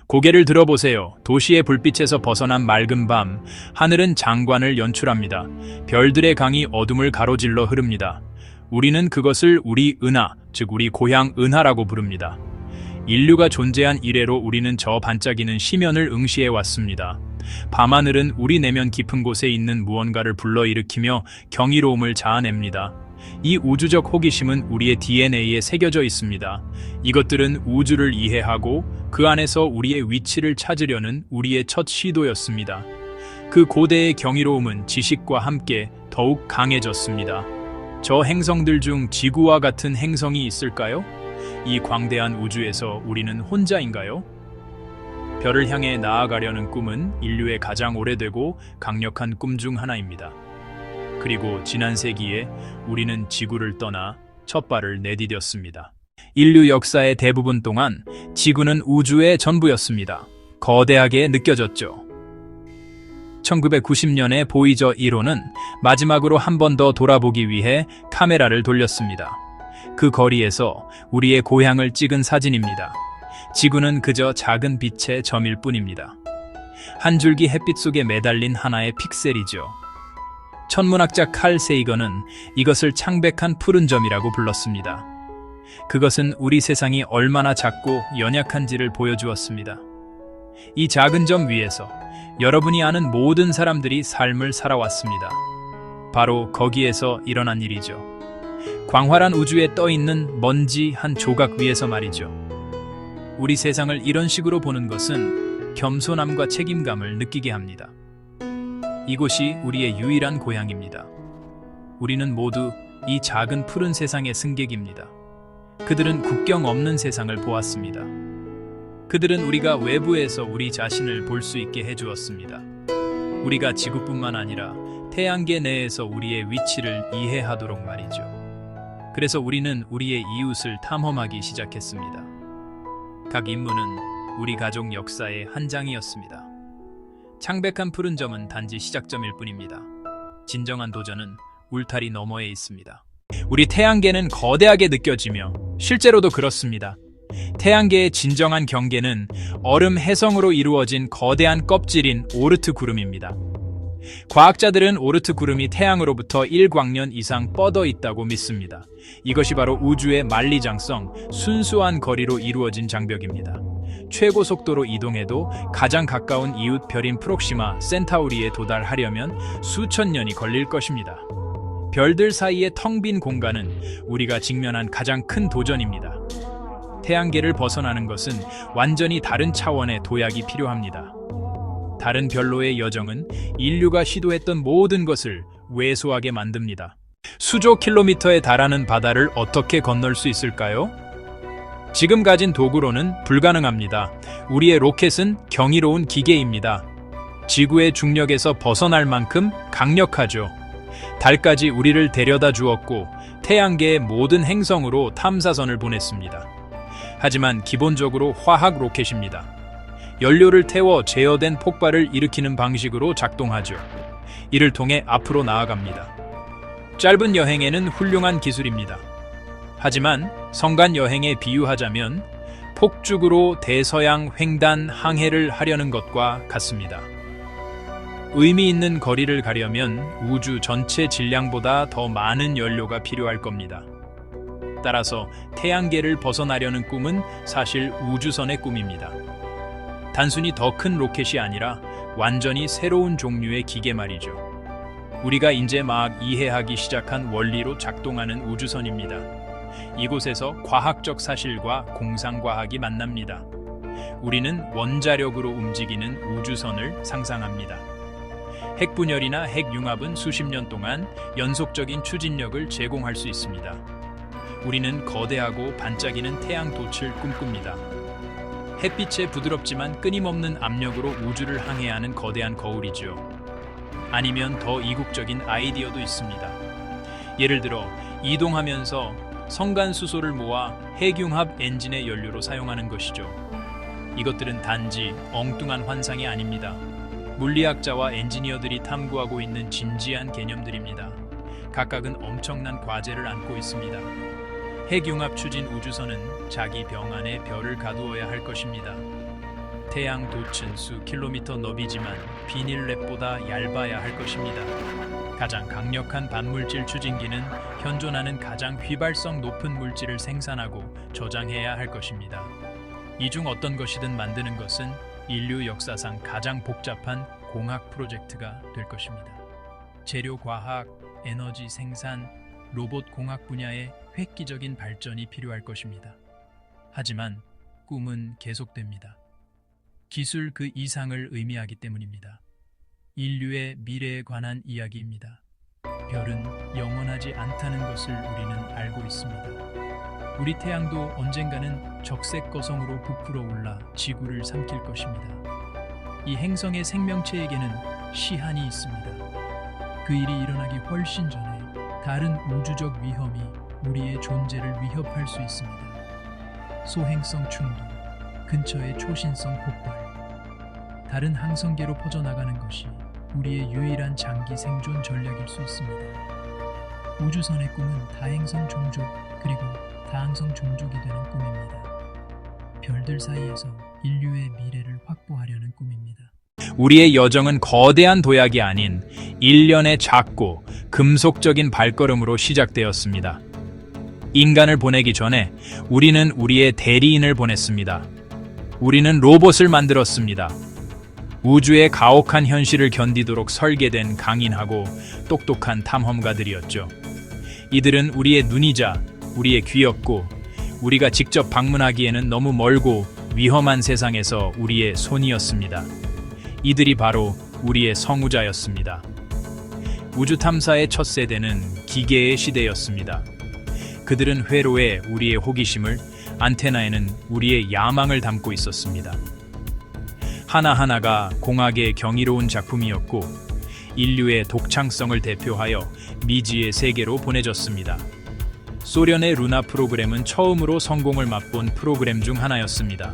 고개를 들어보세요. 도시의 불빛에서 벗어난 맑은 밤, 하늘은 장관을 연출합니다. 별들의 강이 어둠을 가로질러 흐릅니다. 우리는 그것을 우리 은하, 즉 우리 고향 은하라고 부릅니다. 인류가 존재한 이래로 우리는 저 반짝이는 심연을 응시해 왔습니다. 밤하늘은 우리 내면 깊은 곳에 있는 무언가를 불러일으키며 경이로움을 자아냅니다. 이 우주적 호기심은 우리의 DNA에 새겨져 있습니다. 이것들은 우주를 이해하고 그 안에서 우리의 위치를 찾으려는 우리의 첫 시도였습니다. 그 고대의 경이로움은 지식과 함께 더욱 강해졌습니다. 저 행성들 중 지구와 같은 행성이 있을까요? 이 광대한 우주에서 우리는 혼자인가요? 별을 향해 나아가려는 꿈은 인류의 가장 오래되고 강력한 꿈 중 하나입니다. 그리고 지난 세기에 우리는 지구를 떠나 첫 발을 내디뎠습니다. 인류 역사의 대부분 동안 지구는 우주의 전부였습니다. 거대하게 느껴졌죠. 1990년에 보이저 1호는 마지막으로 한 번 더 돌아보기 위해 카메라를 돌렸습니다. 그 거리에서 우리의 고향을 찍은 사진입니다. 지구는 그저 작은 빛의 점일 뿐입니다. 한 줄기 햇빛 속에 매달린 하나의 픽셀이죠. 천문학자 칼 세이건은 이것을 창백한 푸른 점이라고 불렀습니다. 그것은 우리 세상이 얼마나 작고 연약한지를 보여주었습니다. 이 작은 점 위에서 여러분이 아는 모든 사람들이 삶을 살아왔습니다. 바로 거기에서 일어난 일이죠. 광활한 우주에 떠있는 먼지 한 조각 위에서 말이죠. 우리 세상을 이런 식으로 보는 것은 겸손함과 책임감을 느끼게 합니다. 이곳이 우리의 유일한 고향입니다. 우리는 모두 이 작은 푸른 세상의 승객입니다. 그들은 국경 없는 세상을 보았습니다. 그들은 우리가 외부에서 우리 자신을 볼 수 있게 해주었습니다. 우리가 지구뿐만 아니라 태양계 내에서 우리의 위치를 이해하도록 말이죠. 그래서 우리는 우리의 이웃을 탐험하기 시작했습니다. 각 임무는 우리 가족 역사의 한 장이었습니다. 창백한 푸른 점은 단지 시작점일 뿐입니다. 진정한 도전은 울타리 너머에 있습니다. 우리 태양계는 거대하게 느껴지며 실제로도 그렇습니다. 태양계의 진정한 경계는 얼음 해성으로 이루어진 거대한 껍질인 오르트 구름입니다. 과학자들은 오르트 구름이 태양으로부터 1광년 이상 뻗어 있다고 믿습니다. 이것이 바로 우주의 만리장성, 순수한 거리로 이루어진 장벽입니다. 최고 속도로 이동해도 가장 가까운 이웃 별인 프록시마 센타우리에 도달하려면 수천 년이 걸릴 것입니다. 별들 사이의 텅 빈 공간은 우리가 직면한 가장 큰 도전입니다. 태양계를 벗어나는 것은 완전히 다른 차원의 도약이 필요합니다. 다른 별로의 여정은 인류가 시도했던 모든 것을 왜소하게 만듭니다. 수조 킬로미터에 달하는 바다를 어떻게 건널 수 있을까요? 지금 가진 도구로는 불가능합니다. 우리의 로켓은 경이로운 기계입니다. 지구의 중력에서 벗어날 만큼 강력하죠. 달까지 우리를 데려다 주었고 태양계의 모든 행성으로 탐사선을 보냈습니다. 하지만 기본적으로 화학 로켓입니다. 연료를 태워 제어된 폭발을 일으키는 방식으로 작동하죠. 이를 통해 앞으로 나아갑니다. 짧은 여행에는 훌륭한 기술입니다. 하지만 성간 여행에 비유하자면 폭죽으로 대서양 횡단 항해를 하려는 것과 같습니다. 의미 있는 거리를 가려면 우주 전체 질량보다 더 많은 연료가 필요할 겁니다. 따라서 태양계를 벗어나려는 꿈은 사실 우주선의 꿈입니다. 단순히 더 큰 로켓이 아니라 완전히 새로운 종류의 기계 말이죠. 우리가 이제 막 이해하기 시작한 원리로 작동하는 우주선입니다. 이곳에서 과학적 사실과 공상과학이 만납니다. 우리는 원자력으로 움직이는 우주선을 상상합니다. 핵분열이나 핵융합은 수십 년 동안 연속적인 추진력을 제공할 수 있습니다. 우리는 거대하고 반짝이는 태양 돛을 꿈꿉니다. 햇빛의 부드럽지만 끊임없는 압력으로 우주를 항해하는 거대한 거울이죠. 아니면 더 이국적인 아이디어도 있습니다. 예를 들어 이동하면서 성간수소를 모아 핵융합 엔진의 연료로 사용하는 것이죠. 이것들은 단지 엉뚱한 환상이 아닙니다. 물리학자와 엔지니어들이 탐구하고 있는 진지한 개념들입니다. 각각은 엄청난 과제를 안고 있습니다. 핵융합 추진 우주선은 자기 병 안에 별을 가두어야 할 것입니다. 태양 돛은 수 킬로미터 너비지만 비닐랩보다 얇아야 할 것입니다. 가장 강력한 반물질 추진기는 현존하는 가장 휘발성 높은 물질을 생산하고 저장해야 할 것입니다. 이 중 어떤 것이든 만드는 것은 인류 역사상 가장 복잡한 공학 프로젝트가 될 것입니다. 재료 과학, 에너지 생산, 로봇 공학 분야에 획기적인 발전이 필요할 것입니다. 하지만 꿈은 계속됩니다. 기술 그 이상을 의미하기 때문입니다. 인류의 미래에 관한 이야기입니다. 별은 영원하지 않다는 것을 우리는 알고 있습니다. 우리 태양도 언젠가는 적색 거성으로 부풀어 올라 지구를 삼킬 것입니다. 이 행성의 생명체에게는 시한이 있습니다. 그 일이 일어나기 훨씬 전에 다른 우주적 위험이 우리의 존재를 위협할 수 있습니다. 소행성 충돌, 근처의 초신성 폭발, 다른 항성계로 퍼져나가는 것이 우리의 유일한 장기 생존 전략일 수 있습니다. 우주선의 꿈은 다행성 종족 그리고 다항성 종족이 되는 꿈입니다. 별들 사이에서 인류의 미래를 확보하려는 꿈입니다. 우리의 여정은 거대한 도약이 아닌 일련의 작고 금속적인 발걸음으로 시작되었습니다. 인간을 보내기 전에 우리는 우리의 대리인을 보냈습니다. 우리는 로봇을 만들었습니다. 우주의 가혹한 현실을 견디도록 설계된 강인하고 똑똑한 탐험가들이었죠. 이들은 우리의 눈이자 우리의 귀였고 우리가 직접 방문하기에는 너무 멀고 위험한 세상에서 우리의 손이었습니다. 이들이 바로 우리의 성우자였습니다. 우주 탐사의 첫 세대는 기계의 시대였습니다. 그들은 회로에 우리의 호기심을, 안테나에는 우리의 야망을 담고 있었습니다. 하나하나가 공학의 경이로운 작품이었고 인류의 독창성을 대표하여 미지의 세계로 보내졌습니다. 소련의 루나 프로그램은 처음으로 성공을 맛본 프로그램 중 하나였습니다.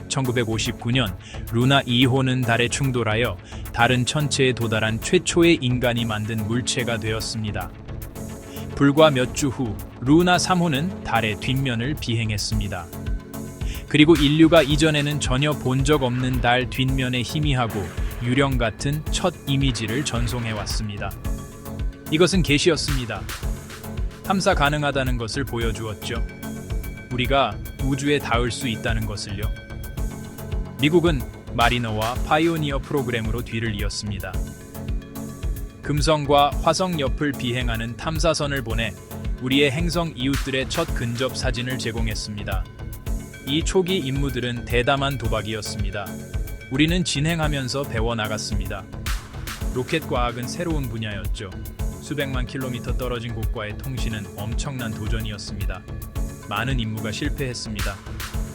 1959년 루나 2호는 달에 충돌하여 다른 천체에 도달한 최초의 인간이 만든 물체가 되었습니다. 불과 몇 주 후 루나 3호는 달의 뒷면을 비행했습니다. 그리고 인류가 이전에는 전혀 본 적 없는 달 뒷면의 희미하고 유령 같은 첫 이미지를 전송해왔습니다. 이것은 계시였습니다. 탐사 가능하다는 것을 보여주었죠. 우리가 우주에 닿을 수 있다는 것을요. 미국은 마리너와 파이오니어 프로그램으로 뒤를 이었습니다. 금성과 화성 옆을 비행하는 탐사선을 보내 우리의 행성 이웃들의 첫 근접 사진을 제공했습니다. 이 초기 임무들은 대담한 도박이었습니다. 우리는 진행하면서 배워나갔습니다. 로켓 과학은 새로운 분야였죠. 수백만 킬로미터 떨어진 곳과의 통신은 엄청난 도전이었습니다. 많은 임무가 실패했습니다.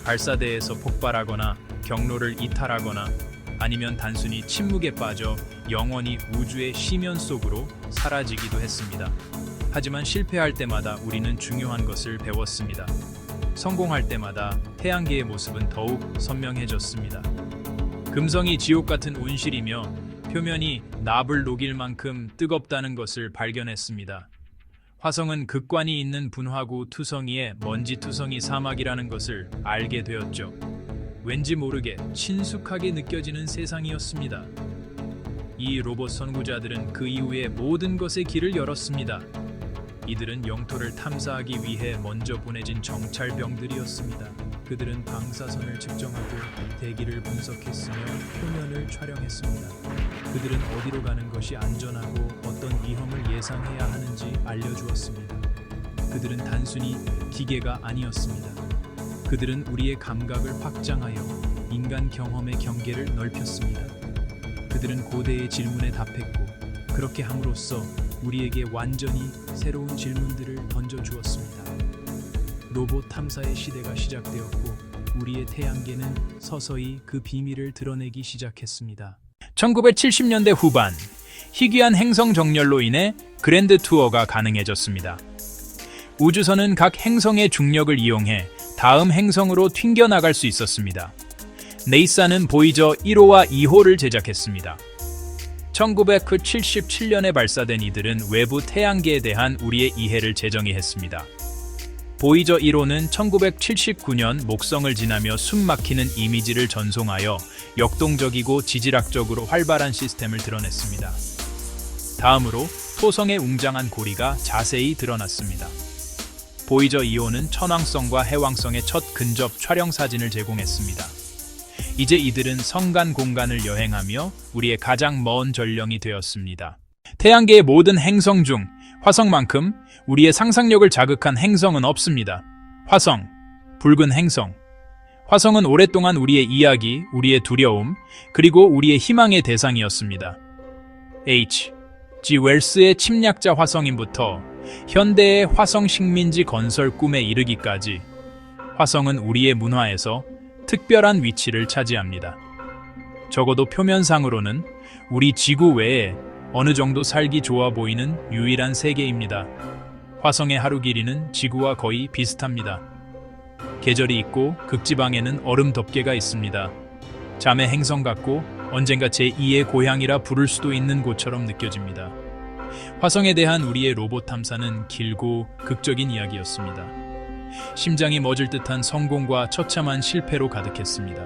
발사대에서 폭발하거나 경로를 이탈하거나 아니면 단순히 침묵에 빠져 영원히 우주의 심연 속으로 사라지기도 했습니다. 하지만 실패할 때마다 우리는 중요한 것을 배웠습니다. 성공할 때마다 태양계의 모습은 더욱 선명해졌습니다. 금성이 지옥 같은 온실이며 표면이 납을 녹일 만큼 뜨겁다는 것을 발견했습니다. 화성은 극관이 있는 분화구 투성이의 먼지 투성이 사막이라는 것을 알게 되었죠. 왠지 모르게 친숙하게 느껴지는 세상이었습니다. 이 로봇 선구자들은 그 이후에 모든 것의 길을 열었습니다. 이들은 영토를 탐사하기 위해 먼저 보내진 정찰병들이었습니다. 그들은 방사선을 측정하고 대기를 분석했으며 표면을 촬영했습니다. 그들은 어디로 가는 것이 안전하고 어떤 위험을 예상해야 하는지 알려주었습니다. 그들은 단순히 기계가 아니었습니다. 그들은 우리의 감각을 확장하여 인간 경험의 경계를 넓혔습니다. 그들은 고대의 질문에 답했고 그렇게 함으로써 우리에게 완전히 새로운 질문들을 던져주었습니다. 로봇 탐사의 시대가 시작되었고 우리의 태양계는 서서히 그 비밀을 드러내기 시작했습니다. 1970년대 후반 희귀한 행성 정렬로 인해 그랜드 투어가 가능해졌습니다. 우주선은 각 행성의 중력을 이용해 다음 행성으로 튕겨나갈 수 있었습니다. 네이사는 보이저 1호와 2호를 제작했습니다. 1977년에 발사된 이들은 외부 태양계에 대한 우리의 이해를 재정의했습니다. 보이저 1호는 1979년 목성을 지나며 숨막히는 이미지를 전송하여 역동적이고 지질학적으로 활발한 시스템을 드러냈습니다. 다음으로 토성의 웅장한 고리가 자세히 드러났습니다. 보이저 2호는 천왕성과 해왕성의 첫 근접 촬영 사진을 제공했습니다. 이제 이들은 성간 공간을 여행하며 우리의 가장 먼 전령이 되었습니다. 태양계의 모든 행성 중 화성만큼 우리의 상상력을 자극한 행성은 없습니다. 화성, 붉은 행성. 화성은 오랫동안 우리의 이야기, 우리의 두려움, 그리고 우리의 희망의 대상이었습니다. G. 웰스의 침략자 화성인부터 현대의 화성 식민지 건설 꿈에 이르기까지 화성은 우리의 문화에서 특별한 위치를 차지합니다. 적어도 표면상으로는 우리 지구 외에 어느 정도 살기 좋아 보이는 유일한 세계입니다. 화성의 하루 길이는 지구와 거의 비슷합니다. 계절이 있고 극지방에는 얼음 덮개가 있습니다. 잠의 행성 같고 언젠가 제2의 고향이라 부를 수도 있는 곳처럼 느껴집니다. 화성에 대한 우리의 로봇 탐사는 길고 극적인 이야기였습니다. 심장이 멎을 듯한 성공과 처참한 실패로 가득했습니다.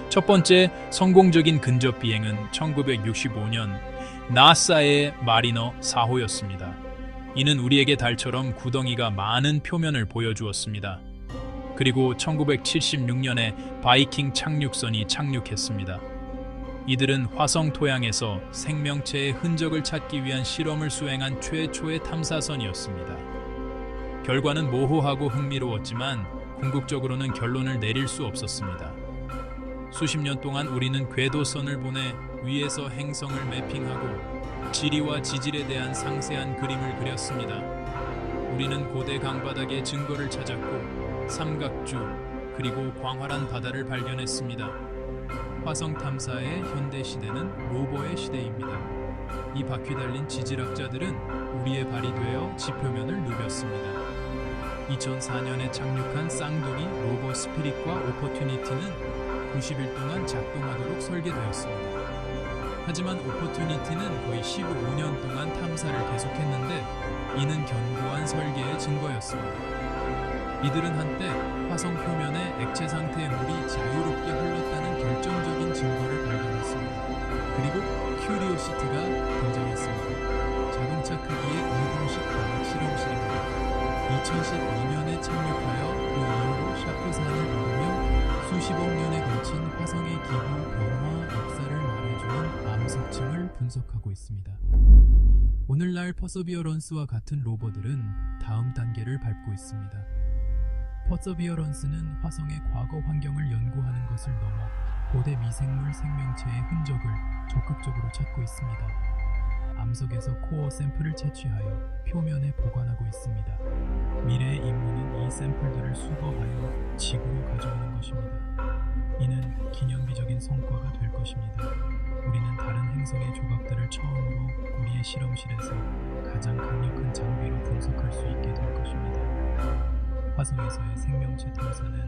첫 번째 성공적인 근접 비행은 1965년 나사의 마리너 4호였습니다. 이는 우리에게 달처럼 구덩이가 많은 표면을 보여주었습니다. 그리고 1976년에 바이킹 착륙선이 착륙했습니다. 이들은 화성 토양에서 생명체의 흔적을 찾기 위한 실험을 수행한 최초의 탐사선이었습니다. 결과는 모호하고 흥미로웠지만 궁극적으로는 결론을 내릴 수 없었습니다. 수십 년 동안 우리는 궤도선을 보내 위에서 행성을 매핑하고 지리와 지질에 대한 상세한 그림을 그렸습니다. 우리는 고대 강바닥의 증거를 찾았고 삼각주 그리고 광활한 바다를 발견했습니다. 화성 탐사의 현대 시대는 로버의 시대입니다. 이 바퀴 달린 지질학자들은 우리의 발이 되어 지표면을 누볐습니다. 2004년에 착륙한 쌍둥이 로버 스피릿과 오퍼튜니티는 90일 동안 작동하도록 설계되었습니다. 하지만 오퍼튜니티는 거의 15년 동안 탐사를 계속했는데 이는 견고한 설계의 증거였습니다. 이들은 한때 화성 표면에 액체 상태의 물이 자유롭게 흘렀다는 결정적인 증거를 발견했습니다. 그리고 큐리오시티가 등장했습니다. 자동차 크기의 이동식 과학 실험실입니다. 2012년에 착륙하여 그 이후로 샤프산을 오르며 수십억 년에 걸친 화성의 기후 변화 역사를 말해주는 암석층을 분석하고 있습니다. 오늘날 퍼서비어런스와 같은 로버들은 다음 단계를 밟고 있습니다. 퍼서비어런스는 화성의 과거 환경을 연구하는 것을 넘어 고대 미생물 생명체의 흔적을 적극적으로 찾고 있습니다. 암석에서 코어 샘플을 채취하여 표면에 보관하고 있습니다. 미래의 임무는 이 샘플들을 수거하여 지구로 가져오는 것입니다. 이는 기념비적인 성과가 될 것입니다. 우리는 다른 행성의 조각들을 처음으로 우리의 실험실에서 가장 강력한 장비로 분석할 수 있게 될 것입니다. 화성에서의 생명체 탐사는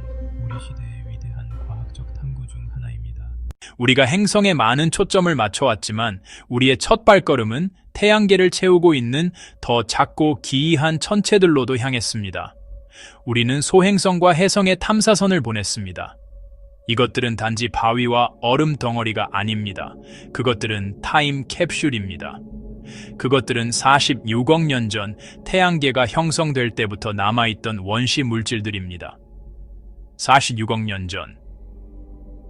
우리 시대의 위대한 과학적 탐구 중 하나입니다. 우리가 행성에 많은 초점을 맞춰왔지만 우리의 첫 발걸음은 태양계를 채우고 있는 더 작고 기이한 천체들로도 향했습니다. 우리는 소행성과 해성의 탐사선을 보냈습니다. 이것들은 단지 바위와 얼음 덩어리가 아닙니다. 그것들은 타임 캡슐입니다. 그것들은 46억 년 전 태양계가 형성될 때부터 남아있던 원시 물질들입니다. 46억 년 전.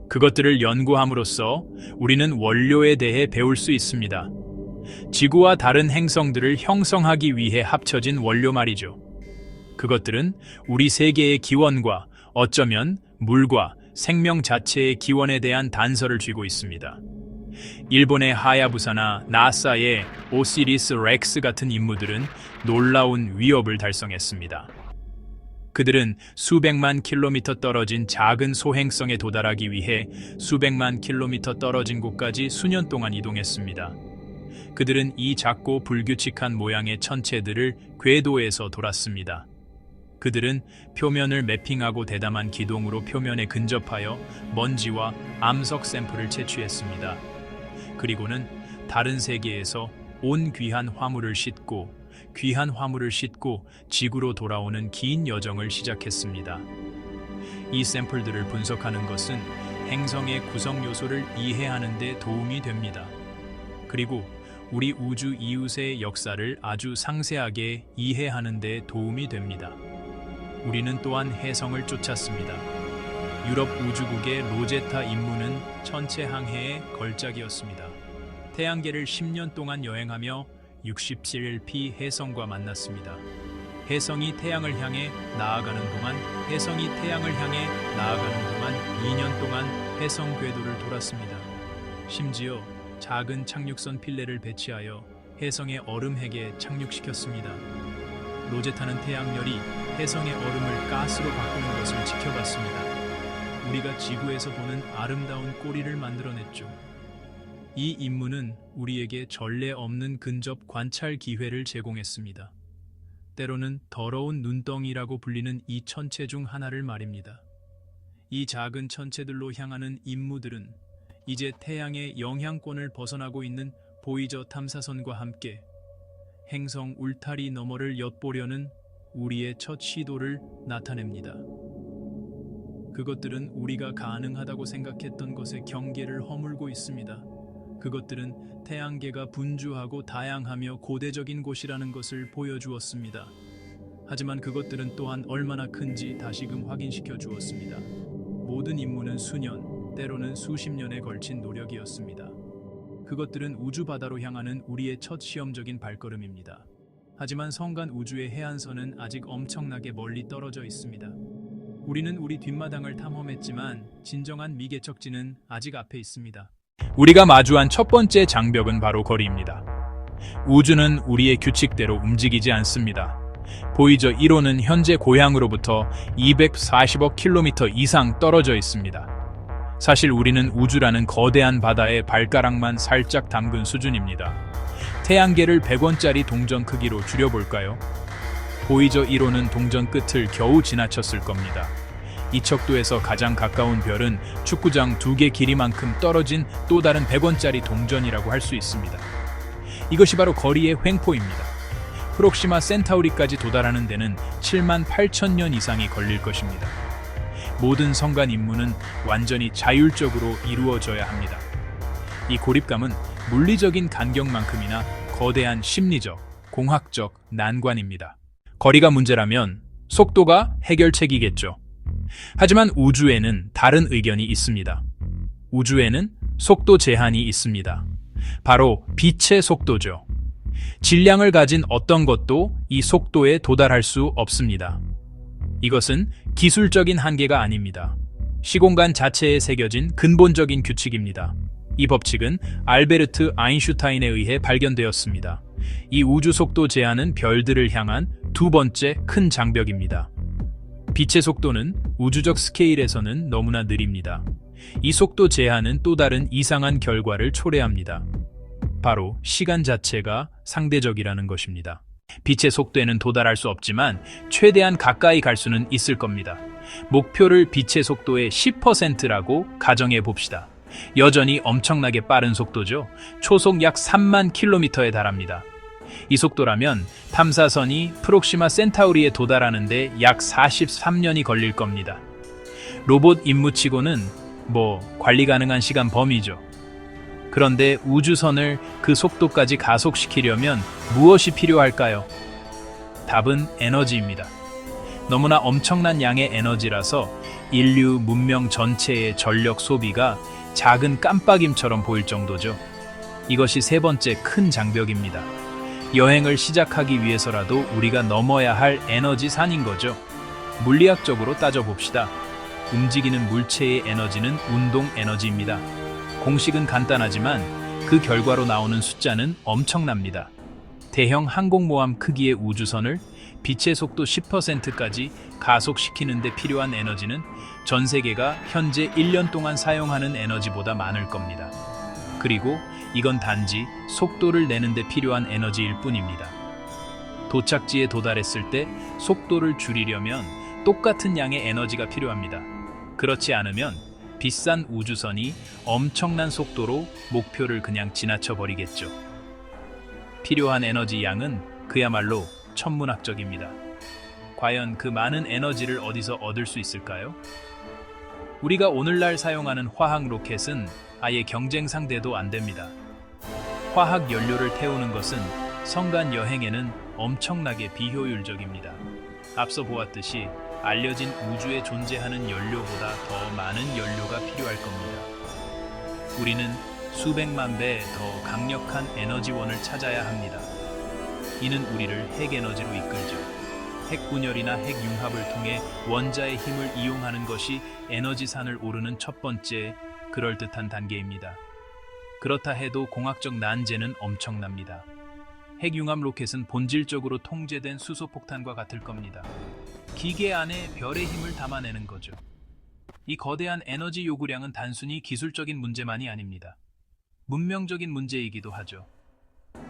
그것들을 연구함으로써 우리는 원료에 대해 배울 수 있습니다. 지구와 다른 행성들을 형성하기 위해 합쳐진 원료 말이죠. 그것들은 우리 세계의 기원과 어쩌면 물과 생명 자체의 기원에 대한 단서를 쥐고 있습니다. 일본의 하야부사나 나사의 오시리스 렉스 같은 임무들은 놀라운 위협을 달성했습니다. 그들은 수백만 킬로미터 떨어진 작은 소행성에 도달하기 위해 수백만 킬로미터 떨어진 곳까지 수년 동안 이동했습니다. 그들은 이 작고 불규칙한 모양의 천체들을 궤도에서 돌았습니다. 그들은 표면을 매핑하고 대담한 기동으로 표면에 근접하여 먼지와 암석 샘플을 채취했습니다. 그리고는 다른 세계에서 온 귀한 화물을 싣고 귀한 화물을 싣고 지구로 돌아오는 긴 여정을 시작했습니다. 이 샘플들을 분석하는 것은 행성의 구성 요소를 이해하는 데 도움이 됩니다. 그리고 우리 우주 이웃의 역사를 아주 상세하게 이해하는 데 도움이 됩니다. 우리는 또한 혜성을 쫓았습니다. 유럽 우주국의 로제타 임무는 천체 항해의 걸작이었습니다. 태양계를 10년 동안 여행하며 67P 혜성과 만났습니다. 혜성이 태양을 향해 나아가는 동안 2년 동안 혜성 궤도를 돌았습니다. 심지어 작은 착륙선 필레를 배치하여 혜성의 얼음핵에 착륙시켰습니다. 로제타는 태양열이 혜성의 얼음을 가스로 바꾸는 것을 지켜봤습니다. 우리가 지구에서 보는 아름다운 꼬리를 만들어냈죠. 이 임무는 우리에게 전례 없는 근접 관찰 기회를 제공했습니다. 때로는 더러운 눈덩이라고 불리는 이 천체 중 하나를 말입니다. 이 작은 천체들로 향하는 임무들은 이제 태양의 영향권을 벗어나고 있는 보이저 탐사선과 함께 행성 울타리 너머를 엿보려는 우리의 첫 시도를 나타냅니다. 그것들은 우리가 가능하다고 생각했던 것의 경계를 허물고 있습니다. 그것들은 태양계가 분주하고 다양하며 고대적인 곳이라는 것을 보여주었습니다. 하지만 그것들은 또한 얼마나 큰지 다시금 확인시켜 주었습니다. 모든 임무는 수년, 때로는 수십 년에 걸친 노력이었습니다. 그것들은 우주 바다로 향하는 우리의 첫 시험적인 발걸음입니다. 하지만 성간 우주의 해안선은 아직 엄청나게 멀리 떨어져 있습니다. 우리는 우리 뒷마당을 탐험했지만 진정한 미개척지는 아직 앞에 있습니다. 우리가 마주한 첫 번째 장벽은 바로 거리입니다. 우주는 우리의 규칙대로 움직이지 않습니다. 보이저 1호는 현재 고향으로부터 240억 킬로미터 이상 떨어져 있습니다. 사실 우리는 우주라는 거대한 바다에 발가락만 살짝 담근 수준입니다. 태양계를 100원짜리 동전 크기로 줄여볼까요? 보이저 1호는 동전 끝을 겨우 지나쳤을 겁니다. 이 척도에서 가장 가까운 별은 축구장 2개 길이만큼 떨어진 또 다른 100원짜리 동전이라고 할 수 있습니다. 이것이 바로 거리의 횡포입니다. 프록시마 센타우리까지 도달하는 데는 7만 8천 년 이상이 걸릴 것입니다. 모든 성간 임무는 완전히 자율적으로 이루어져야 합니다. 이 고립감은 물리적인 간격만큼이나 거대한 심리적, 공학적 난관입니다. 거리가 문제라면 속도가 해결책이겠죠. 하지만 우주에는 다른 의견이 있습니다. 우주에는 속도 제한이 있습니다. 바로 빛의 속도죠. 질량을 가진 어떤 것도 이 속도에 도달할 수 없습니다. 이것은 기술적인 한계가 아닙니다. 시공간 자체에 새겨진 근본적인 규칙입니다. 이 법칙은 알베르트 아인슈타인에 의해 발견되었습니다. 이 우주 속도 제한은 별들을 향한 두 번째 큰 장벽입니다. 빛의 속도는 우주적 스케일에서는 너무나 느립니다. 이 속도 제한은 또 다른 이상한 결과를 초래합니다. 바로 시간 자체가 상대적이라는 것입니다. 빛의 속도에는 도달할 수 없지만 최대한 가까이 갈 수는 있을 겁니다. 목표를 빛의 속도의 10%라고 가정해 봅시다. 여전히 엄청나게 빠른 속도죠. 초속 약 3만 킬로미터에 달합니다. 이 속도라면 탐사선이 프록시마 센타우리에 도달하는데 약 43년이 걸릴 겁니다. 로봇 임무치고는 관리 가능한 시간 범위죠. 그런데 우주선을 그 속도까지 가속시키려면 무엇이 필요할까요? 답은 에너지입니다. 너무나 엄청난 양의 에너지라서 인류 문명 전체의 전력 소비가 작은 깜빡임처럼 보일 정도죠. 이것이 세 번째 큰 장벽입니다. 여행을 시작하기 위해서라도 우리가 넘어야 할 에너지 산인 거죠. 물리학적으로 따져봅시다. 움직이는 물체의 에너지는 운동 에너지입니다. 공식은 간단하지만 그 결과로 나오는 숫자는 엄청납니다. 대형 항공모함 크기의 우주선을 빛의 속도 10%까지 가속시키는 데 필요한 에너지는 전 세계가 현재 1년 동안 사용하는 에너지보다 많을 겁니다. 그리고 이건 단지 속도를 내는 데 필요한 에너지일 뿐입니다. 도착지에 도달했을 때 속도를 줄이려면 똑같은 양의 에너지가 필요합니다. 그렇지 않으면 비싼 우주선이 엄청난 속도로 목표를 그냥 지나쳐 버리겠죠. 필요한 에너지 양은 그야말로 천문학적입니다. 과연 그 많은 에너지를 어디서 얻을 수 있을까요? 우리가 오늘날 사용하는 화학 로켓은 아예 경쟁 상대도 안 됩니다. 화학 연료를 태우는 것은 성간 여행에는 엄청나게 비효율적입니다. 앞서 보았듯이 알려진 우주에 존재하는 연료보다 더 많은 연료가 필요할 겁니다. 우리는 수백만 배 더 강력한 에너지원을 찾아야 합니다. 이는 우리를 핵에너지로 이끌죠. 핵분열이나 핵융합을 통해 원자의 힘을 이용하는 것이 에너지산을 오르는 첫 번째 그럴듯한 단계입니다. 그렇다 해도 공학적 난제는 엄청납니다. 핵융합 로켓은 본질적으로 통제된 수소폭탄과 같을 겁니다. 기계 안에 별의 힘을 담아내는 거죠. 이 거대한 에너지 요구량은 단순히 기술적인 문제만이 아닙니다. 문명적인 문제이기도 하죠.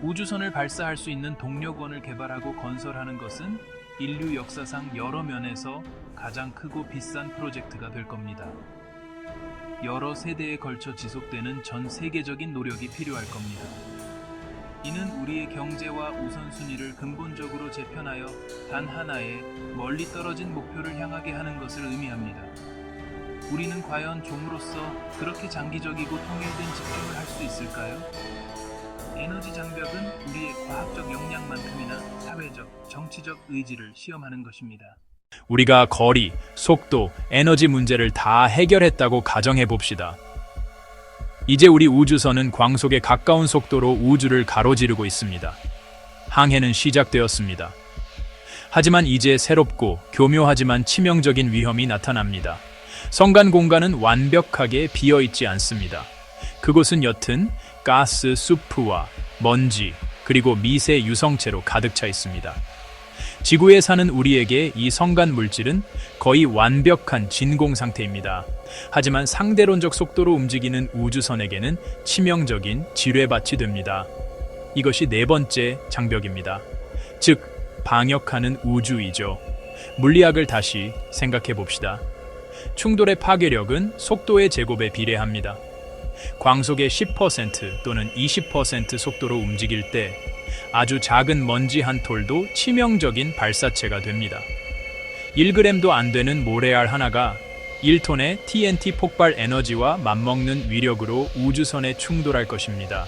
우주선을 발사할 수 있는 동력원을 개발하고 건설하는 것은 인류 역사상 여러 면에서 가장 크고 비싼 프로젝트가 될 겁니다. 여러 세대에 걸쳐 지속되는 전 세계적인 노력이 필요할 겁니다. 이는 우리의 경제와 우선순위를 근본적으로 재편하여 단 하나의 멀리 떨어진 목표를 향하게 하는 것을 의미합니다. 우리는 과연 종으로서 그렇게 장기적이고 통일된 집중을 할 수 있을까요? 에너지 장벽은 우리의 과학적 역량만큼이나 사회적, 정치적 의지를 시험하는 것입니다. 우리가 거리, 속도, 에너지 문제를 다 해결했다고 가정해 봅시다. 이제 우리 우주선은 광속에 가까운 속도로 우주를 가로지르고 있습니다. 항해는 시작되었습니다. 하지만 이제 새롭고 교묘하지만 치명적인 위험이 나타납니다. 성간 공간은 완벽하게 비어있지 않습니다. 그곳은 옅은 가스, 수프와 먼지, 그리고 미세 유성체로 가득 차 있습니다. 지구에 사는 우리에게 이 성간 물질은 거의 완벽한 진공 상태입니다. 하지만 상대론적 속도로 움직이는 우주선에게는 치명적인 지뢰밭이 됩니다. 이것이 네 번째 장벽입니다. 즉, 방역하는 우주이죠. 물리학을 다시 생각해 봅시다. 충돌의 파괴력은 속도의 제곱에 비례합니다. 광속의 10% 또는 20% 속도로 움직일 때 아주 작은 먼지 한 톨도 치명적인 발사체가 됩니다. 1g도 안 되는 모래알 하나가 1톤의 TNT 폭발 에너지와 맞먹는 위력으로 우주선에 충돌할 것입니다.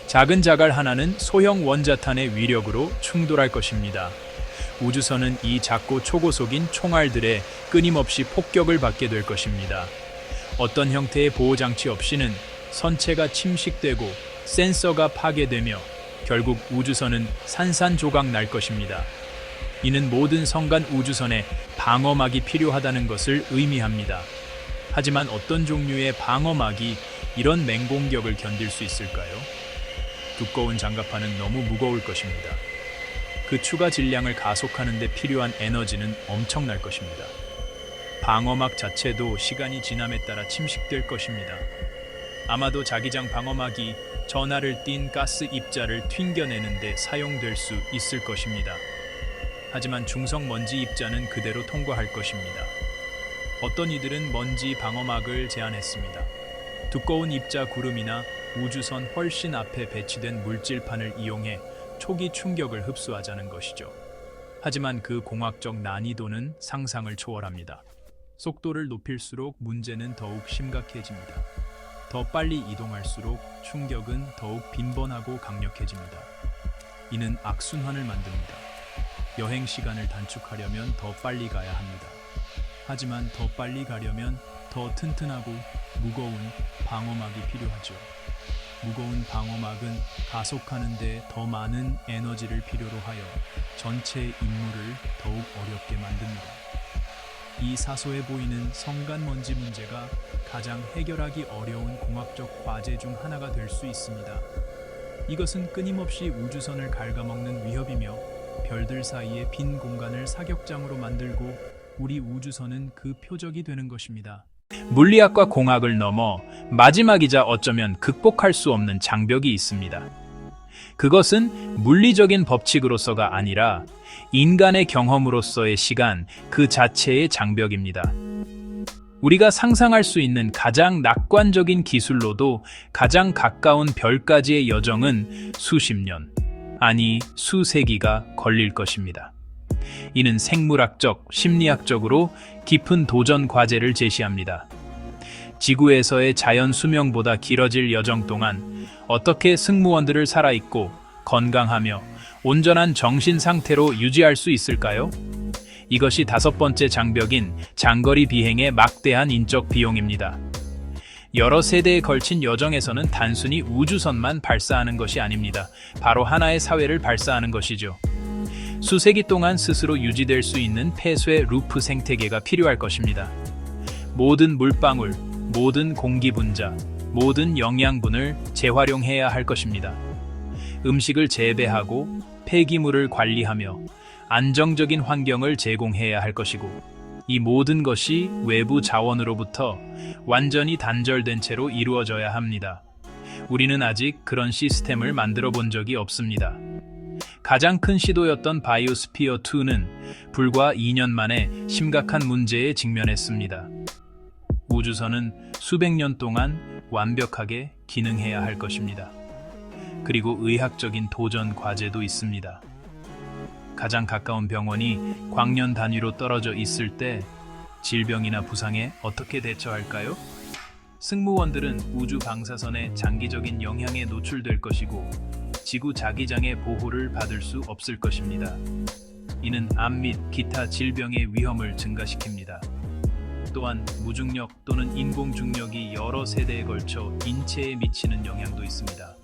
작은 자갈 하나는 소형 원자탄의 위력으로 충돌할 것입니다. 우주선은 이 작고 초고속인 총알들에 끊임없이 폭격을 받게 될 것입니다. 어떤 형태의 보호장치 없이는 선체가 침식되고 센서가 파괴되며 결국 우주선은 산산조각 날 것입니다. 이는 모든 성간 우주선에 방어막이 필요하다는 것을 의미합니다. 하지만 어떤 종류의 방어막이 이런 맹공격을 견딜 수 있을까요? 두꺼운 장갑판은 너무 무거울 것입니다. 그 추가 질량을 가속하는 데 필요한 에너지는 엄청날 것입니다. 방어막 자체도 시간이 지남에 따라 침식될 것입니다. 아마도 자기장 방어막이 전하를 띤 가스 입자를 튕겨내는 데 사용될 수 있을 것입니다. 하지만 중성 먼지 입자는 그대로 통과할 것입니다. 어떤 이들은 먼지 방어막을 제안했습니다. 두꺼운 입자 구름이나 우주선 훨씬 앞에 배치된 물질판을 이용해 초기 충격을 흡수하자는 것이죠. 하지만 그 공학적 난이도는 상상을 초월합니다. 속도를 높일수록 문제는 더욱 심각해집니다. 더 빨리 이동할수록 충격은 더욱 빈번하고 강력해집니다. 이는 악순환을 만듭니다. 여행 시간을 단축하려면 더 빨리 가야 합니다. 하지만 더 빨리 가려면 더 튼튼하고 무거운 방어막이 필요하죠. 무거운 방어막은 가속하는 데 더 많은 에너지를 필요로 하여 전체 임무를 더욱 어렵게 만듭니다. 이 사소해 보이는 성간 먼지 문제가 가장 해결하기 어려운 공학적 과제 중 하나가 될 수 있습니다. 이것은 끊임없이 우주선을 갉아먹는 위협이며 별들 사이의 빈 공간을 사격장으로 만들고 우리 우주선은 그 표적이 되는 것입니다. 물리학과 공학을 넘어 마지막이자 어쩌면 극복할 수 없는 장벽이 있습니다. 그것은 물리적인 법칙으로서가 아니라 인간의 경험으로서의 시간 그 자체의 장벽입니다. 우리가 상상할 수 있는 가장 낙관적인 기술로도 가장 가까운 별까지의 여정은 수십 년, 아니 수세기가 걸릴 것입니다. 이는 생물학적, 심리학적으로 깊은 도전 과제를 제시합니다. 지구에서의 자연 수명보다 길어질 여정 동안 어떻게 승무원들을 살아있고 건강하며 온전한 정신 상태로 유지할 수 있을까요? 이것이 5번째 장벽인 장거리 비행의 막대한 인적 비용입니다. 여러 세대에 걸친 여정에서는 단순히 우주선만 발사하는 것이 아닙니다. 바로 하나의 사회를 발사하는 것이죠. 수세기 동안 스스로 유지될 수 있는 폐쇄 루프 생태계가 필요할 것입니다. 모든 물방울, 모든 공기 분자, 모든 영양분을 재활용해야 할 것입니다. 음식을 재배하고 폐기물을 관리하며 안정적인 환경을 제공해야 할 것이고, 이 모든 것이 외부 자원으로부터 완전히 단절된 채로 이루어져야 합니다. 우리는 아직 그런 시스템을 만들어 본 적이 없습니다. 가장 큰 시도였던 바이오스피어2는 불과 2년 만에 심각한 문제에 직면했습니다. 우주선은 수백 년 동안 완벽하게 기능해야 할 것입니다. 그리고 의학적인 도전 과제도 있습니다. 가장 가까운 병원이 광년 단위로 떨어져 있을 때 질병이나 부상에 어떻게 대처할까요? 승무원들은 우주 방사선의 장기적인 영향에 노출될 것이고 지구 자기장의 보호를 받을 수 없을 것입니다. 이는 암 및 기타 질병의 위험을 증가시킵니다. 또한 무중력 또는 인공중력이 여러 세대에 걸쳐 인체에 미치는 영향도 있습니다.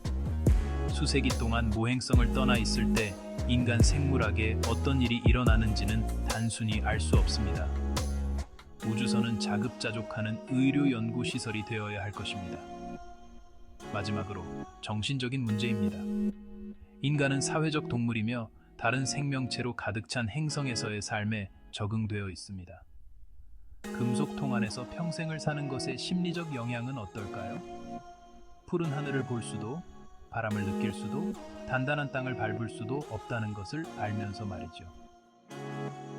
수세기 동안 모행성을 떠나 있을 때 인간 생물학에 어떤 일이 일어나는지는 단순히 알 수 없습니다. 우주선은 자급자족하는 의료 연구 시설이 되어야 할 것입니다. 마지막으로 정신적인 문제입니다. 인간은 사회적 동물이며 다른 생명체로 가득 찬 행성에서의 삶에 적응되어 있습니다. 금속통 안에서 평생을 사는 것의 심리적 영향은 어떨까요? 푸른 하늘을 볼 수도, 바람을 느낄 수도, 단단한 땅을 밟을 수도 없다는 것을 알면서 말이죠.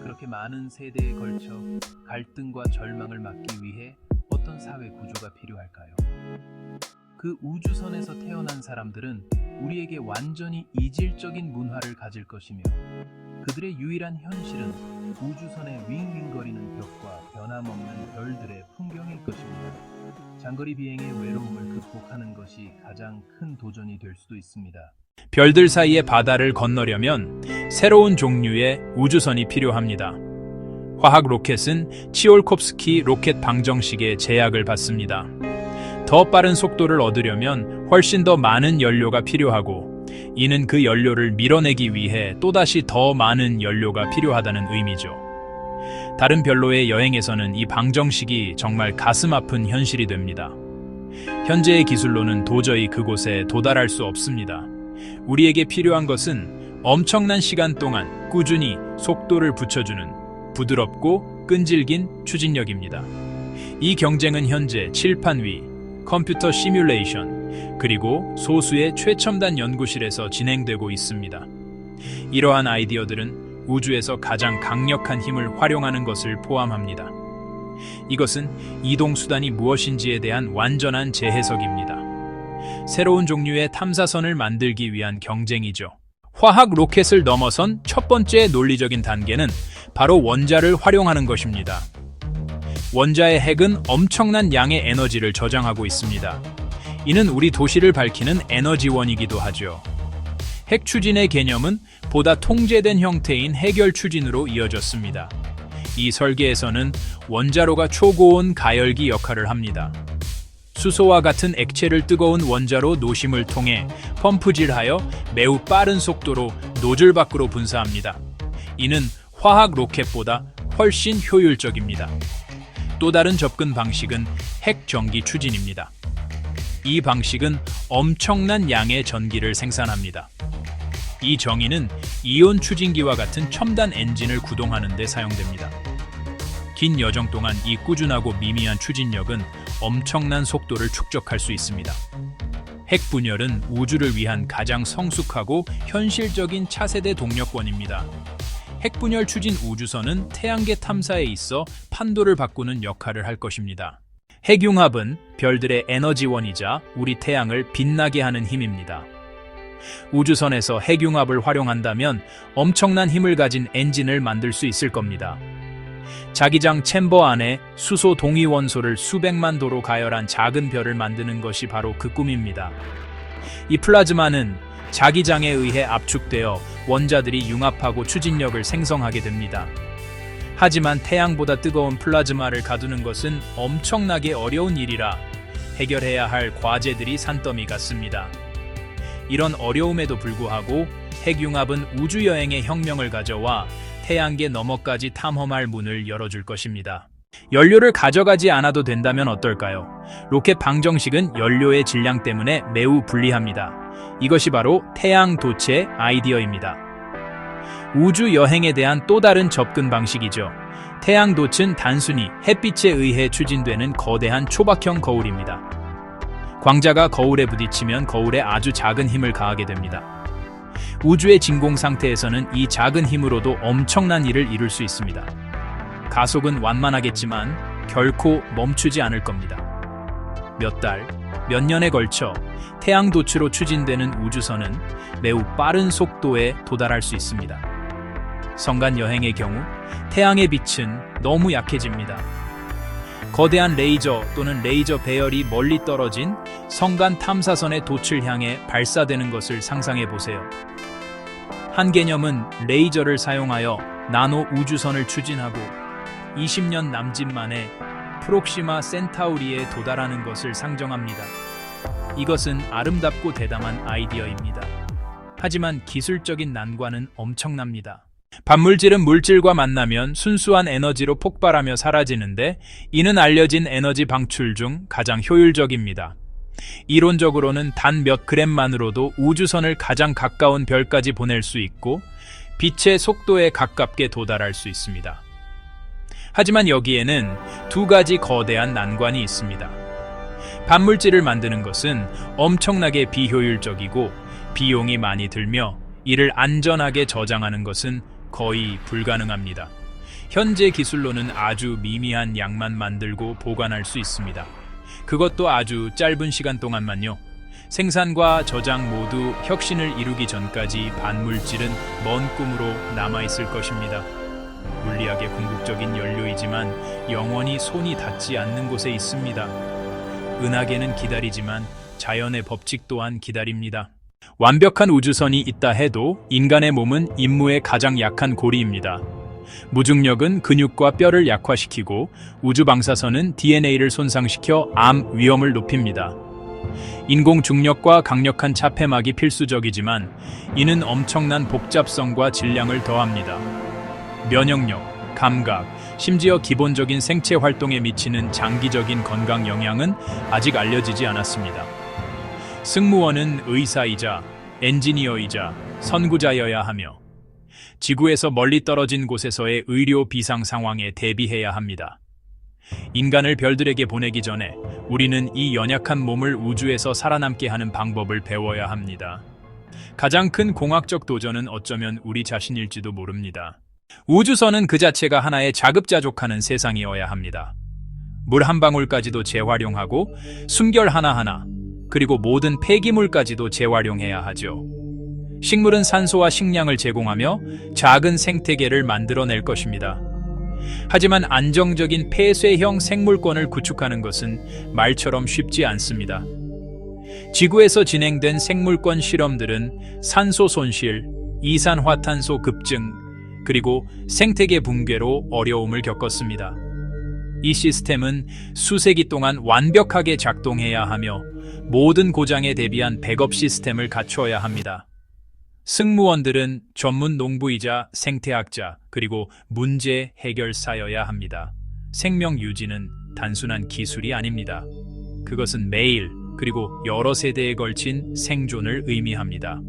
그렇게 많은 세대에 걸쳐 갈등과 절망을 막기 위해 어떤 사회 구조가 필요할까요? 그 우주선에서 태어난 사람들은 우리에게 완전히 이질적인 문화를 가질 것이며 그들의 유일한 현실은 우주선의 윙윙거리는 벽과 변함없는 별들의 풍경일 것입니다. 장거리 비행의 외로움을 극복하는 것이 가장 큰 도전이 될 수도 있습니다. 별들 사이의 바다를 건너려면 새로운 종류의 우주선이 필요합니다. 화학 로켓은 치올콥스키 로켓 방정식의 제약을 받습니다. 더 빠른 속도를 얻으려면 훨씬 더 많은 연료가 필요하고, 이는 그 연료를 밀어내기 위해 또다시 더 많은 연료가 필요하다는 의미죠. 다른 별로의 여행에서는 이 방정식이 정말 가슴 아픈 현실이 됩니다. 현재의 기술로는 도저히 그곳에 도달할 수 없습니다. 우리에게 필요한 것은 엄청난 시간 동안 꾸준히 속도를 붙여주는 부드럽고 끈질긴 추진력입니다. 이 경쟁은 현재 칠판 위, 컴퓨터 시뮬레이션, 그리고 소수의 최첨단 연구실에서 진행되고 있습니다. 이러한 아이디어들은 우주에서 가장 강력한 힘을 활용하는 것을 포함합니다. 이것은 이동수단이 무엇인지에 대한 완전한 재해석입니다. 새로운 종류의 탐사선을 만들기 위한 경쟁이죠. 화학 로켓을 넘어선 첫 번째 논리적인 단계는 바로 원자를 활용하는 것입니다. 원자의 핵은 엄청난 양의 에너지를 저장하고 있습니다. 이는 우리 도시를 밝히는 에너지원이기도 하죠. 핵 추진의 개념은 보다 통제된 형태인 해결 추진으로 이어졌습니다. 이 설계에서는 원자로가 초고온 가열기 역할을 합니다. 수소와 같은 액체를 뜨거운 원자로 노심을 통해 펌프질하여 매우 빠른 속도로 노즐 밖으로 분사합니다. 이는 화학 로켓보다 훨씬 효율적입니다. 또 다른 접근 방식은 핵 전기 추진입니다. 이 방식은 엄청난 양의 전기를 생산합니다. 이 전기는 이온 추진기와 같은 첨단 엔진을 구동하는 데 사용됩니다. 긴 여정 동안 이 꾸준하고 미미한 추진력은 엄청난 속도를 축적할 수 있습니다. 핵 분열은 우주를 위한 가장 성숙하고 현실적인 차세대 동력원입니다. 핵분열 추진 우주선은 태양계 탐사에 있어 판도를 바꾸는 역할을 할 것입니다. 핵융합은 별들의 에너지원이자 우리 태양을 빛나게 하는 힘입니다. 우주선에서 핵융합을 활용한다면 엄청난 힘을 가진 엔진을 만들 수 있을 겁니다. 자기장 챔버 안에 수소 동위원소를 수백만 도로 가열한 작은 별을 만드는 것이 바로 그 꿈입니다. 이 플라즈마는 자기장에 의해 압축되어 원자들이 융합하고 추진력을 생성하게 됩니다. 하지만 태양보다 뜨거운 플라즈마를 가두는 것은 엄청나게 어려운 일이라 해결해야 할 과제들이 산더미 같습니다. 이런 어려움에도 불구하고 핵융합은 우주여행의 혁명을 가져와 태양계 너머까지 탐험할 문을 열어줄 것입니다. 연료를 가져가지 않아도 된다면 어떨까요? 로켓 방정식은 연료의 질량 때문에 매우 불리합니다. 이것이 바로 태양 도체 아이디어입니다. 우주 여행에 대한 또 다른 접근 방식이죠. 태양 돛은 단순히 햇빛에 의해 추진되는 거대한 초박형 거울입니다. 광자가 거울에 부딪히면 거울에 아주 작은 힘을 가하게 됩니다. 우주의 진공 상태에서는 이 작은 힘으로도 엄청난 일을 이룰 수 있습니다. 가속은 완만하겠지만 결코 멈추지 않을 겁니다. 몇 달, 몇 년에 걸쳐 태양 돛으로 추진되는 우주선은 매우 빠른 속도에 도달할 수 있습니다. 성간 여행의 경우 태양의 빛은 너무 약해집니다. 거대한 레이저 또는 레이저 배열이 멀리 떨어진 성간 탐사선의 돛을 향해 발사되는 것을 상상해 보세요. 한 개념은 레이저를 사용하여 나노 우주선을 추진하고 20년 남짓 만에 프록시마 센타우리에 도달하는 것을 상정합니다. 이것은 아름답고 대담한 아이디어입니다. 하지만 기술적인 난관은 엄청납니다. 반물질은 물질과 만나면 순수한 에너지로 폭발하며 사라지는데 이는 알려진 에너지 방출 중 가장 효율적입니다. 이론적으로는 단 몇 그램만으로도 우주선을 가장 가까운 별까지 보낼 수 있고 빛의 속도에 가깝게 도달할 수 있습니다. 하지만 여기에는 두 가지 거대한 난관이 있습니다. 반물질을 만드는 것은 엄청나게 비효율적이고 비용이 많이 들며 이를 안전하게 저장하는 것은 거의 불가능합니다. 현재 기술로는 아주 미미한 양만 만들고 보관할 수 있습니다. 그것도 아주 짧은 시간 동안만요. 생산과 저장 모두 혁신을 이루기 전까지 반물질은 먼 꿈으로 남아있을 것입니다. 물리학의 궁극적인 연료이지만 영원히 손이 닿지 않는 곳에 있습니다. 은하계는 기다리지만 자연의 법칙 또한 기다립니다. 완벽한 우주선이 있다 해도 인간의 몸은 임무에 가장 약한 고리입니다. 무중력은 근육과 뼈를 약화시키고 우주방사선은 DNA를 손상시켜 암 위험을 높입니다. 인공 중력과 강력한 차폐막이 필수적이지만 이는 엄청난 복잡성과 질량을 더합니다. 면역력, 감각, 심지어 기본적인 생체 활동에 미치는 장기적인 건강 영향은 아직 알려지지 않았습니다. 승무원은 의사이자 엔지니어이자 선구자여야 하며 지구에서 멀리 떨어진 곳에서의 의료 비상 상황에 대비해야 합니다. 인간을 별들에게 보내기 전에 우리는 이 연약한 몸을 우주에서 살아남게 하는 방법을 배워야 합니다. 가장 큰 공학적 도전은 어쩌면 우리 자신일지도 모릅니다. 우주선은 그 자체가 하나의 자급자족하는 세상이어야 합니다. 물 한 방울까지도 재활용하고 숨결 하나하나, 그리고 모든 폐기물까지도 재활용해야 하죠. 식물은 산소와 식량을 제공하며 작은 생태계를 만들어낼 것입니다. 하지만 안정적인 폐쇄형 생물권을 구축하는 것은 말처럼 쉽지 않습니다. 지구에서 진행된 생물권 실험들은 산소 손실, 이산화탄소 급증, 그리고 생태계 붕괴로 어려움을 겪었습니다. 이 시스템은 수세기 동안 완벽하게 작동해야 하며 모든 고장에 대비한 백업 시스템을 갖추어야 합니다. 승무원들은 전문 농부이자 생태학자 그리고 문제 해결사여야 합니다. 생명 유지는 단순한 기술이 아닙니다. 그것은 매일 그리고 여러 세대에 걸친 생존을 의미합니다.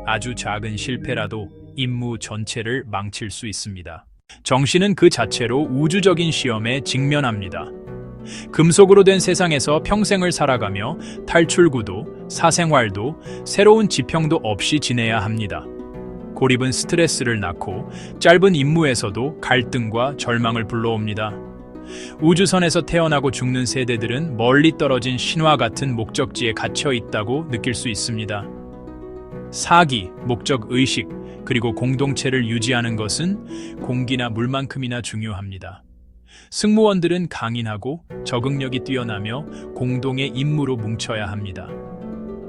아주 작은 실패라도 임무 전체를 망칠 수 있습니다. 정신은 그 자체로 우주적인 시험에 직면합니다. 금속으로 된 세상에서 평생을 살아가며 탈출구도, 사생활도, 새로운 지평도 없이 지내야 합니다. 고립은 스트레스를 낳고 짧은 임무에서도 갈등과 절망을 불러옵니다. 우주선에서 태어나고 죽는 세대들은 멀리 떨어진 신화 같은 목적지에 갇혀 있다고 느낄 수 있습니다. 사기, 목적 의식, 그리고 공동체를 유지하는 것은 공기나 물만큼이나 중요합니다. 승무원들은 강인하고 적응력이 뛰어나며 공동의 임무로 뭉쳐야 합니다.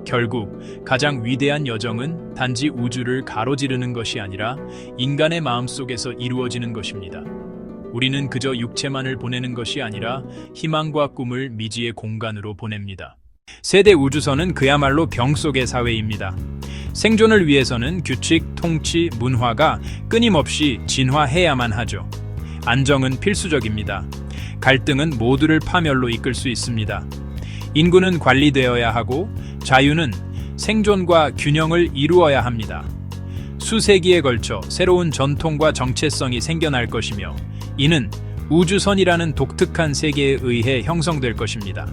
결국 가장 위대한 여정은 단지 우주를 가로지르는 것이 아니라 인간의 마음속에서 이루어지는 것입니다. 우리는 그저 육체만을 보내는 것이 아니라 희망과 꿈을 미지의 공간으로 보냅니다. 세대 우주선은 그야말로 병 속의 사회입니다. 생존을 위해서는 규칙, 통치, 문화가 끊임없이 진화해야만 하죠. 안정은 필수적입니다. 갈등은 모두를 파멸로 이끌 수 있습니다. 인구는 관리되어야 하고 자유는 생존과 균형을 이루어야 합니다. 수세기에 걸쳐 새로운 전통과 정체성이 생겨날 것이며 이는 우주선이라는 독특한 세계에 의해 형성될 것입니다.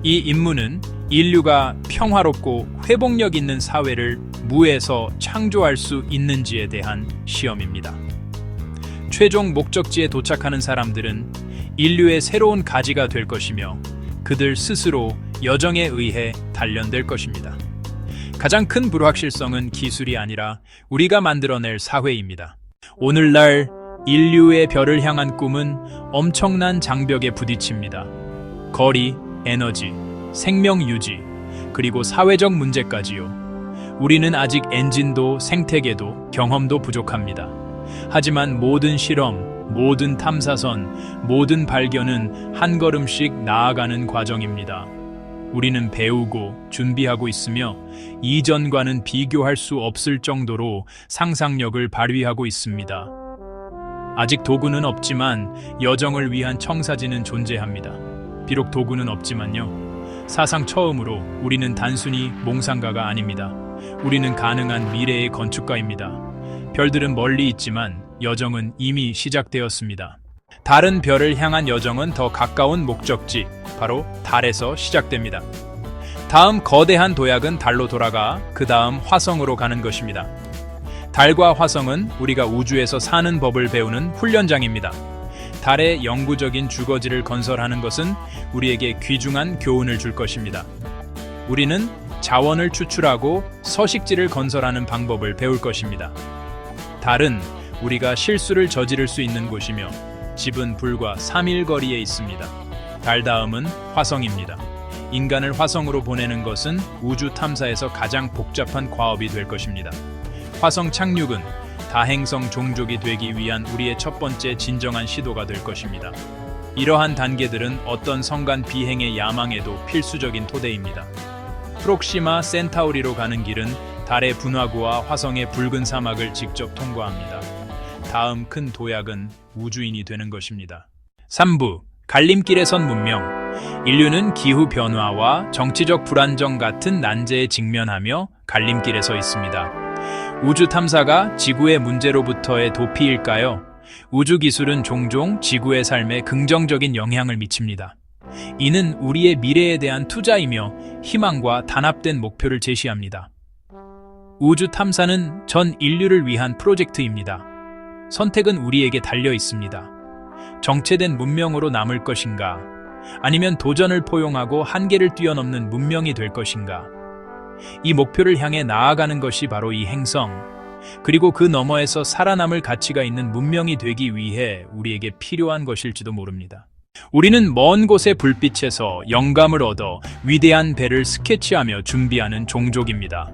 이 임무는 인류가 평화롭고 회복력 있는 사회를 무에서 창조할 수 있는지에 대한 시험입니다. 최종 목적지에 도착하는 사람들은 인류의 새로운 가지가 될 것이며 그들 스스로 여정에 의해 단련될 것입니다. 가장 큰 불확실성은 기술이 아니라 우리가 만들어낼 사회입니다. 오늘날 인류의 별을 향한 꿈은 엄청난 장벽에 부딪힙니다. 거리, 에너지, 생명 유지, 그리고 사회적 문제까지요. 우리는 아직 엔진도 생태계도 경험도 부족합니다. 하지만 모든 실험, 모든 탐사선, 모든 발견은 한 걸음씩 나아가는 과정입니다. 우리는 배우고 준비하고 있으며 이전과는 비교할 수 없을 정도로 상상력을 발휘하고 있습니다. 아직 도구는 없지만 여정을 위한 청사진은 존재합니다. 비록 도구는 없지만요. 사상 처음으로 우리는 단순히 몽상가가 아닙니다. 우리는 가능한 미래의 건축가입니다. 별들은 멀리 있지만 여정은 이미 시작되었습니다. 다른 별을 향한 여정은 더 가까운 목적지, 바로 달에서 시작됩니다. 다음 거대한 도약은 달로 돌아가 그 다음 화성으로 가는 것입니다. 달과 화성은 우리가 우주에서 사는 법을 배우는 훈련장입니다. 달의 영구적인 주거지를 건설하는 것은 우리에게 귀중한 교훈을 줄 것입니다. 우리는 자원을 추출하고 서식지를 건설하는 방법을 배울 것입니다. 달은 우리가 실수를 저지를 수 있는 곳이며 집은 불과 3일 거리에 있습니다. 달 다음은 화성입니다. 인간을 화성으로 보내는 것은 우주 탐사에서 가장 복잡한 과업이 될 것입니다. 화성 착륙은 다행성 종족이 되기 위한 우리의 첫 번째 진정한 시도가 될 것입니다. 이러한 단계들은 어떤 성간 비행의 야망에도 필수적인 토대입니다. 프록시마 센타우리로 가는 길은 달의 분화구와 화성의 붉은 사막을 직접 통과합니다. 다음 큰 도약은 우주인이 되는 것입니다. 3부 갈림길에 선 문명. 인류는 기후 변화와 정치적 불안정 같은 난제에 직면하며 갈림길에 서 있습니다. 우주 탐사가 지구의 문제로부터의 도피일까요? 우주 기술은 종종 지구의 삶에 긍정적인 영향을 미칩니다. 이는 우리의 미래에 대한 투자이며 희망과 단합된 목표를 제시합니다. 우주 탐사는 전 인류를 위한 프로젝트입니다. 선택은 우리에게 달려 있습니다. 정체된 문명으로 남을 것인가? 아니면 도전을 포용하고 한계를 뛰어넘는 문명이 될 것인가? 이 목표를 향해 나아가는 것이 바로 이 행성, 그리고 그 너머에서 살아남을 가치가 있는 문명이 되기 위해 우리에게 필요한 것일지도 모릅니다. 우리는 먼 곳의 불빛에서 영감을 얻어 위대한 배를 스케치하며 준비하는 종족입니다.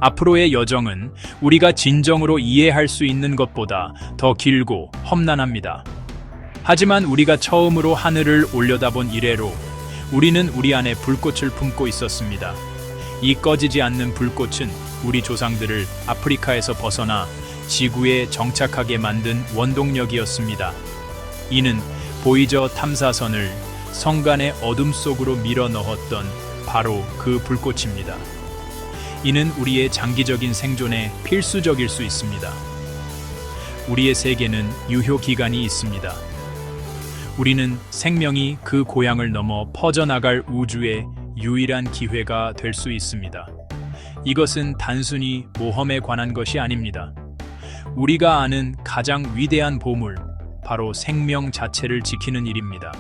앞으로의 여정은 우리가 진정으로 이해할 수 있는 것보다 더 길고 험난합니다. 하지만 우리가 처음으로 하늘을 올려다본 이래로 우리는 우리 안에 불꽃을 품고 있었습니다. 이 꺼지지 않는 불꽃은 우리 조상들을 아프리카에서 벗어나 지구에 정착하게 만든 원동력이었습니다. 이는 보이저 탐사선을 성간의 어둠 속으로 밀어 넣었던 바로 그 불꽃입니다. 이는 우리의 장기적인 생존에 필수적일 수 있습니다. 우리의 세계는 유효 기간이 있습니다. 우리는 생명이 그 고향을 넘어 퍼져나갈 우주의 유일한 기회가 될 수 있습니다. 이것은 단순히 모험에 관한 것이 아닙니다. 우리가 아는 가장 위대한 보물, 바로 생명 자체를 지키는 일입니다.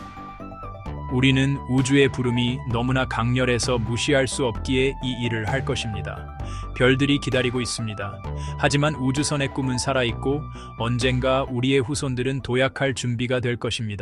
우리는 우주의 부름이 너무나 강렬해서 무시할 수 없기에 이 일을 할 것입니다. 별들이 기다리고 있습니다. 하지만 우주선의 꿈은 살아있고 언젠가 우리의 후손들은 도약할 준비가 될 것입니다.